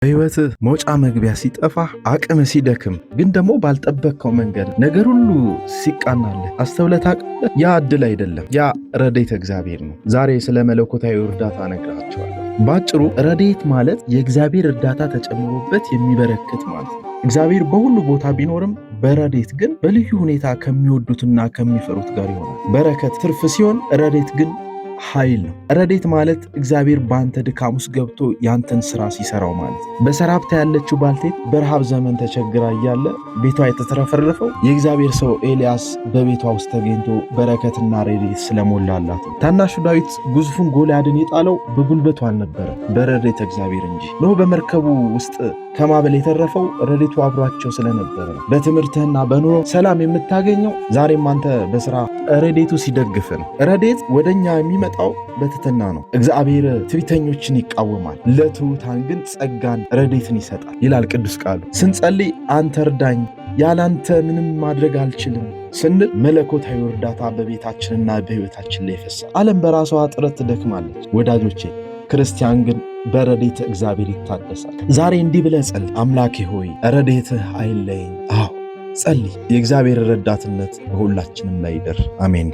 በህይወት መውጫ መግቢያ ሲጠፋ አቅም ሲደክም ግን ደግሞ ባልጠበቅከው መንገድ ነገር ሁሉ ሲቃናልህ አስተውለህ ታውቃለህ? ያ እድል አይደለም፣ ያ ረድኤተ እግዚአብሔር ነው። ዛሬ ስለ መለኮታዊ እርዳታ እነግራችኋለሁ። ባጭሩ ረድኤት ማለት የእግዚአብሔር እርዳታ ተጨምሮበት የሚበረክት ማለት ነው። እግዚአብሔር በሁሉ ቦታ ቢኖርም በረድኤት ግን በልዩ ሁኔታ ከሚወዱትና ከሚፈሩት ጋር ይሆናል። በረከት ትርፍ ሲሆን፣ ረድኤት ግን ኃይል ነው። ረድኤት ማለት እግዚአብሔር በአንተ ድካም ውስጥ ገብቶ ያንተን ስራ ሲሰራው ማለት ነው። በሰራፕታ ያለችው ባልቴት በረሃብ ዘመን ተቸግራ እያለ ቤቷ የተትረፈረፈው የእግዚአብሔር ሰው ኤልያስ በቤቷ ውስጥ ተገኝቶ በረከትና ረድኤት ስለሞላላት ነው። ታናሹ ዳዊት ግዙፉን ጎልያድን የጣለው በጉልበቱ አልነበረም፣ በረድኤተ እግዚአብሔር እንጂ። ኖህ በመርከቡ ውስጥ ከማዕበል የተረፈው ረድኤቱ አብሯቸው ስለነበረ ነው። በትምህርትህና በኑሮ ሰላም የምታገኘው ዛሬም አንተ በስራ ረድኤቱ ሲደግፍ ነው። ረድኤት ወደኛ የሚመጣው በትህትና ነው። እግዚአብሔር ትዕቢተኞችን ይቃወማል፣ ለትሑታን ግን ጸጋን ረድኤትን ይሰጣል ይላል ቅዱስ ቃሉ። ስንጸልይ አንተ እርዳኝ፣ ያላንተ ምንም ማድረግ አልችልም ስንል መለኮታዊ እርዳታ በቤታችንና በሕይወታችን ላይ ይፈሳል። ዓለም በራሷ ጥረት ትደክማለች ወዳጆቼ፣ ክርስቲያን ግን በረድኤተ እግዚአብሔር ይታደሳል። ዛሬ እንዲህ ብለህ ጸልይ፣ አምላኬ ሆይ ረድኤትህ አይለየኝ። አዎ ጸልይ። የእግዚአብሔር ረዳትነት በሁላችንም ላይ ይደር። አሜን።